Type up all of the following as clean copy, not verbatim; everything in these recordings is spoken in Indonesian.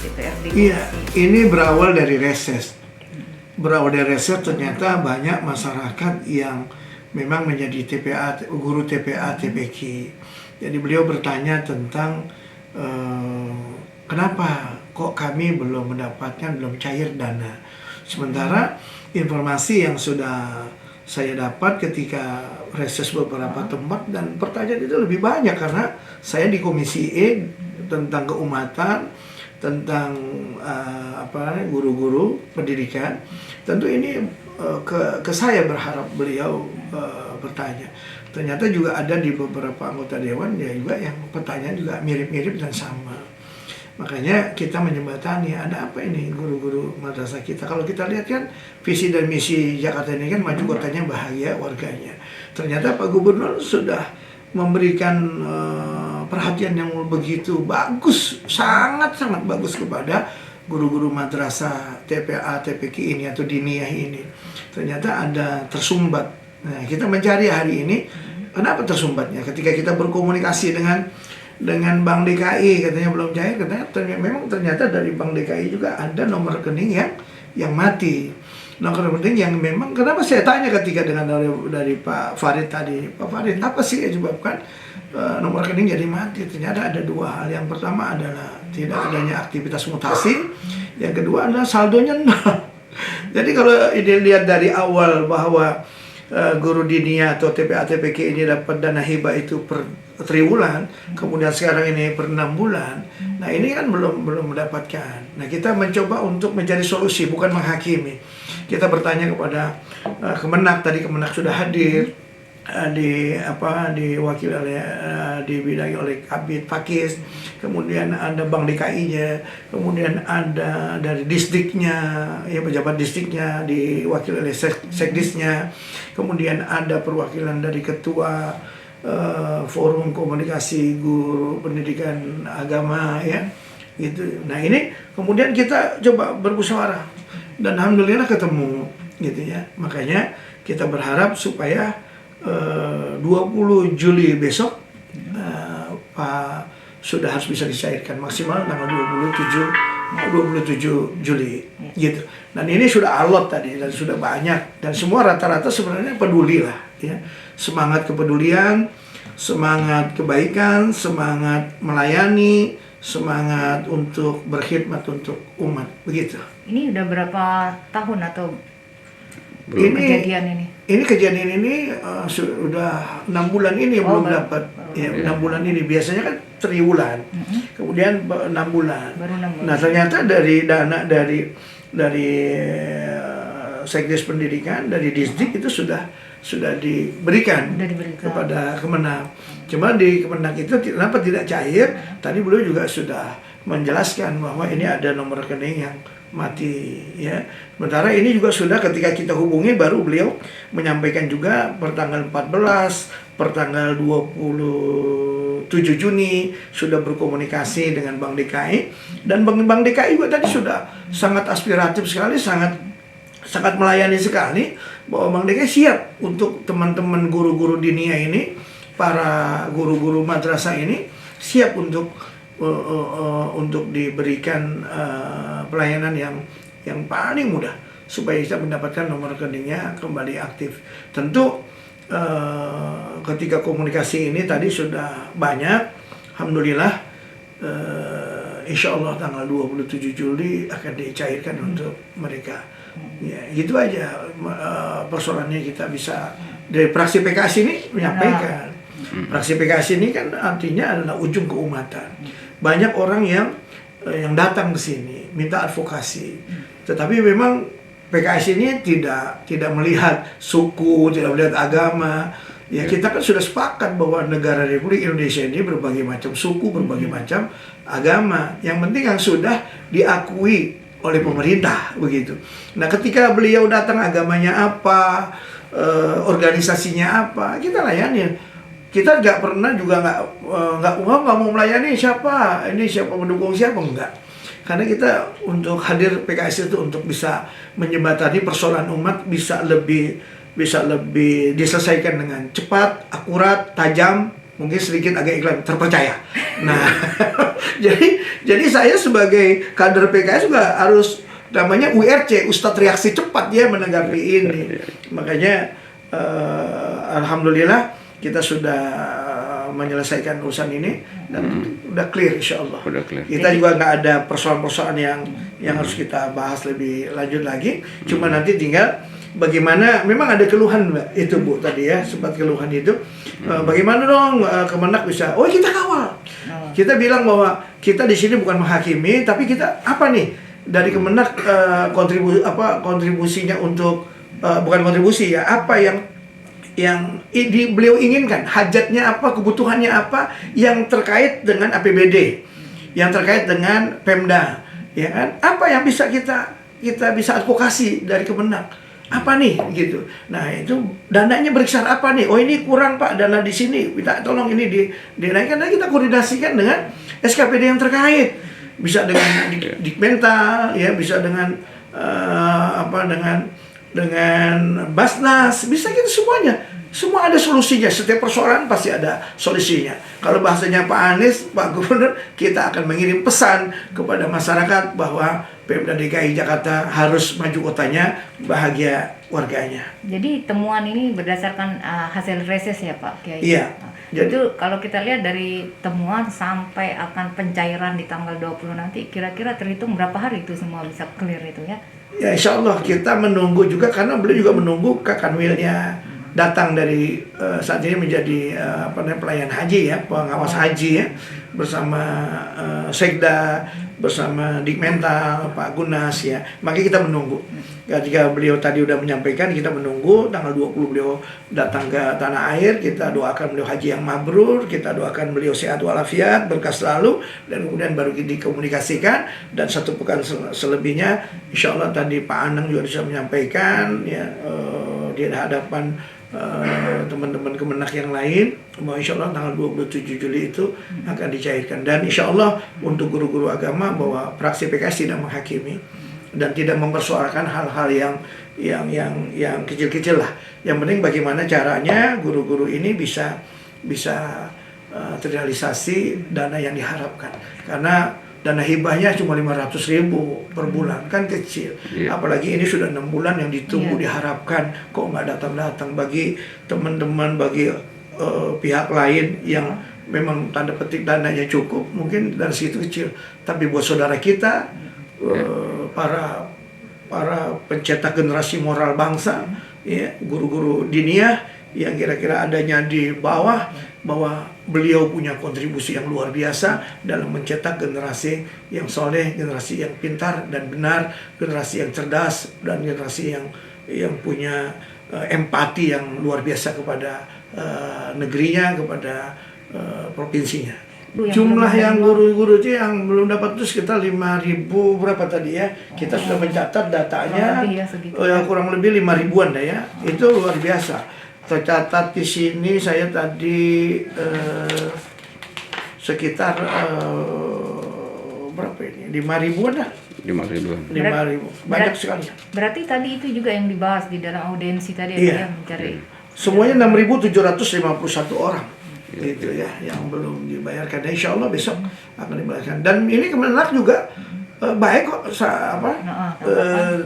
DPRD. Iya, ini berawal dari reses. Ternyata banyak masyarakat yang memang menjadi guru TPA, TPQ. Jadi beliau bertanya tentang kenapa kok kami belum mendapatkan, belum cair dana. Sementara informasi yang sudah saya dapat ketika reses beberapa tempat, dan pertanyaan itu lebih banyak karena saya di Komisi E tentang keumatan, tentang guru-guru pendidikan. Tentu ini ke saya berharap beliau bertanya. Ternyata juga ada di beberapa anggota dewan ya juga yang pertanyaan juga mirip-mirip dan sama. Makanya kita menjembatani, ada apa ini guru-guru madrasah kita. Kalau kita lihat kan visi dan misi Jakarta ini kan maju kotanya bahagia warganya. Ternyata Pak Gubernur sudah memberikan perhatian yang begitu bagus, sangat-sangat bagus kepada guru-guru madrasah TPA, TPQ ini atau diniyah ini. Ternyata ada tersumbat. Nah, kita mencari hari ini kenapa tersumbatnya. Ketika kita berkomunikasi dengan Bank DKI, katanya belum cair, katanya memang ternyata dari Bank DKI juga ada nomor rekening yang mati. Nomor rekening yang memang, kenapa saya tanya ketika dengan dari Pak Farid tadi, Pak Farid, apa sih yang menyebabkan nomor rekening jadi mati? Ternyata ada dua hal. Yang pertama adalah tidak adanya aktivitas mutasi, yang kedua adalah saldonya nol. Jadi kalau dilihat dari awal bahwa guru diniyah atau TPA TPQ ini dapat dana hibah itu per triwulan, kemudian sekarang ini per 6 bulan. Nah, ini kan belum mendapatkan. Nah, kita mencoba untuk mencari solusi, bukan menghakimi. Kita bertanya kepada Kemenak, tadi Kemenak sudah hadir, diwakili oleh dibidangi oleh Kabid Pakis, kemudian ada Bank DKI-nya, kemudian ada dari distrik-nya, ya pejabat distrik-nya diwakili oleh sekdisnya, kemudian ada perwakilan dari ketua forum komunikasi guru pendidikan agama, ya gitu. Nah, ini kemudian kita coba bermusyawarah dan alhamdulillah ketemu gitu ya. Makanya kita berharap supaya 20 Juli besok Pak sudah harus bisa dicairkan maksimal tanggal 27 Juli gitu. Dan ini sudah alot tadi dan sudah banyak, dan semua rata-rata sebenarnya peduli lah ya. Semangat kepedulian, semangat kebaikan, semangat melayani, semangat untuk berkhidmat untuk umat, begitu. Ini udah berapa tahun atau kejadian ini? Ini kejadian ini sudah 6 bulan ini belum dapat. Ya, 6 bulan ini biasanya kan triwulan. Kemudian 6 bulan. Baru 6 bulan. Nah, ternyata dari dana dari Sekdes Pendidikan, dari distrik itu sudah diberikan kepada Kemenak. Cuma di Kemenak itu kenapa tidak cair? Tadi beliau juga sudah menjelaskan bahwa ini ada nomor rekening yang mati ya. Sementara ini juga sudah ketika kita hubungi baru beliau menyampaikan juga pertanggal 14, pertanggal 27 Juni sudah berkomunikasi dengan Bank DKI, dan Bank DKI juga tadi sudah sangat aspiratif sekali, sangat melayani sekali, bahwa Bank DKI siap untuk teman-teman guru-guru diniyah ini, para guru-guru madrasah ini siap untuk diberikan pelayanan yang paling mudah supaya bisa mendapatkan nomor rekeningnya kembali aktif. Tentu ketika komunikasi ini tadi sudah banyak, alhamdulillah, insya Allah tanggal 27 Juli akan dicairkan untuk mereka. Ya, gitu aja persoalannya. Kita bisa dari praksi PKS ini menyampaikan. Praksi PKS ini kan artinya adalah ujung keumatan. Banyak orang yang datang ke sini minta advokasi, tetapi memang PKS ini tidak melihat suku, tidak melihat agama. Ya, kita kan sudah sepakat bahwa negara Republik Indonesia ini berbagai macam suku, berbagai macam agama. Yang penting yang sudah diakui oleh pemerintah, begitu. Nah, ketika beliau datang agamanya apa, organisasinya apa, kita layani. Kita nggak pernah juga nggak mau melayani siapa, ini siapa mendukung siapa, enggak. Karena kita untuk hadir PKS itu untuk bisa menjembatani persoalan umat bisa lebih diselesaikan dengan cepat, akurat, tajam, mungkin sedikit agak iklan terpercaya. Nah, jadi saya sebagai kader PKS juga harus namanya URC, Ustadz Reaksi Cepat ya menanggapi ini. Makanya alhamdulillah kita sudah menyelesaikan urusan ini dan udah clear insya Allah. Udah clear. Kita juga nggak ada persoalan-persoalan yang harus kita bahas lebih lanjut lagi. Cuma nanti tinggal bagaimana, memang ada keluhan Mbak, itu Bu tadi ya, sempat keluhan itu. Bagaimana dong Kemenak bisa, oh kita kawal. Kita bilang bahwa kita di sini bukan menghakimi, tapi kita apa nih dari Kemenak kontribusinya untuk bukan kontribusi ya, apa yang beliau inginkan, hajatnya apa, kebutuhannya apa yang terkait dengan APBD, yang terkait dengan Pemda, ya kan? Apa yang bisa kita bisa advokasi dari Kemenak? Apa nih gitu. Nah, itu dananya berkisar apa nih? Oh, ini kurang Pak, dana di sini. Minta tolong ini dinaikkan, dan kita koordinasikan dengan SKPD yang terkait. Bisa dengan Dikmental, ya, bisa dengan dengan Basnas, bisa gitu semuanya. Semua ada solusinya, setiap persoalan pasti ada solusinya. Kalau bahasanya Pak Anies, Pak Gubernur, kita akan mengirim pesan kepada masyarakat bahwa Pemda DKI Jakarta harus maju kotanya, bahagia warganya. Jadi temuan ini berdasarkan hasil reses ya Pak Kiai? Iya. Itu kalau kita lihat dari temuan sampai akan pencairan di tanggal 20 nanti, kira-kira terhitung berapa hari itu semua bisa clear itu ya? Ya insya Allah kita menunggu juga, karena beliau juga menunggu Kanwilnya datang dari saat ini menjadi pelayan haji ya, pengawas haji ya, bersama Sekda, bersama Dikmental, Pak Gunas ya. Makanya kita menunggu. Ketika beliau tadi udah menyampaikan, kita menunggu tanggal 20 beliau datang ke tanah air, kita doakan beliau haji yang mabrur, kita doakan beliau sehat walafiat, berkah selalu, dan kemudian baru dikomunikasikan. Dan 1 pekan selebihnya, insya Allah tadi Pak Anang juga bisa menyampaikan ya, di hadapan teman-teman Kemenak yang lain, bahwa insya Allah tanggal 27 Juli itu akan dicairkan. Dan insya Allah untuk guru-guru agama bahwa fraksi PKS tidak menghakimi dan tidak mempersoalkan hal-hal yang kecil-kecil lah. Yang penting bagaimana caranya guru-guru ini bisa terrealisasi dana yang diharapkan. Karena dana hibahnya cuma 500.000 per bulan, kan kecil. Apalagi ini sudah 6 bulan yang ditunggu, diharapkan kok nggak datang-datang. Bagi teman-teman, bagi pihak lain yang memang tanda petik dananya cukup, mungkin dari situ kecil. Tapi buat saudara kita, para pencetak generasi moral bangsa, ya, guru-guru diniyah yang kira-kira adanya di bawah, bahwa beliau punya kontribusi yang luar biasa dalam mencetak generasi yang soleh, generasi yang pintar dan benar, generasi yang cerdas, dan generasi yang punya empati yang luar biasa kepada negerinya, kepada provinsinya. Jumlah yang guru-guru itu yang belum dapat itu sekitar 5.000 berapa tadi ya. Kita sudah mencatat datanya, kurang lebih 5.000-an dah ya. Itu luar biasa. Tercatat di sini saya tadi sekitar berapa ini? 5.000-an dah. 5.000. 5.000. Banyak sekali. Berarti tadi itu juga yang dibahas di dalam audiensi tadi Iya. ya, mencari. Semuanya 6.751 orang. Itu ya yang belum dibayarkan. Dan insya Allah besok akan dibayarkan. Dan ini Kemenak juga baik kok,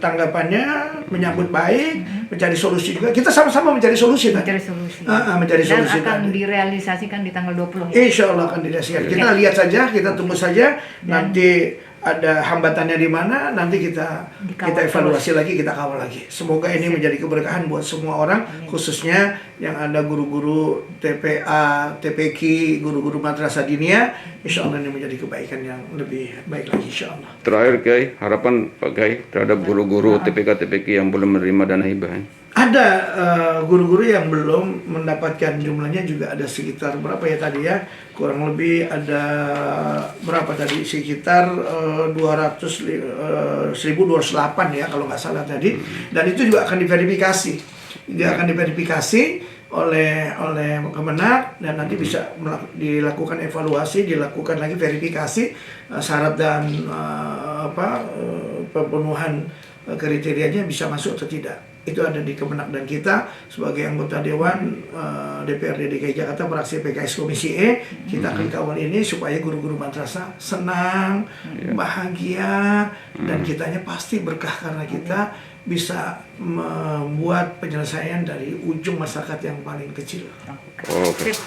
tanggapannya menyambut baik, mencari solusi juga. Kita sama-sama mencari solusi. Mencari solusi. Mencari solusi. Dan akan direalisasikan di tanggal 20 ya? Insya Allah akan direalisasikan. Kita lihat saja, kita tunggu saja. Nanti ada hambatannya di mana, nanti kita evaluasi lagi, kita kawal lagi. Semoga ini menjadi keberkahan buat semua orang, khususnya yang ada guru-guru TPA, TPQ, guru-guru madrasah diniyah. Insya Allah ini menjadi kebaikan yang lebih baik lagi, insya Allah. Terakhir Kiai, harapan Pak Kiai terhadap guru-guru TPK TPQ yang belum menerima dana hibah. Ada guru-guru yang belum mendapatkan, jumlahnya juga ada sekitar berapa ya tadi ya, kurang lebih ada berapa tadi, sekitar 1.208 ya kalau nggak salah tadi. Dan itu juga akan diverifikasi, akan diverifikasi oleh Kemenak, dan nanti bisa dilakukan evaluasi, dilakukan lagi verifikasi syarat dan pemenuhan kriterianya bisa masuk atau tidak. Itu ada di kemenak, dan kita sebagai anggota Dewan DPRD DKI Jakarta fraksi PKS Komisi E, kita akan kawal ini supaya guru-guru madrasah senang, bahagia, dan kitanya pasti berkah karena kita bisa membuat penyelesaian dari ujung masyarakat yang paling kecil. Oke. Sip.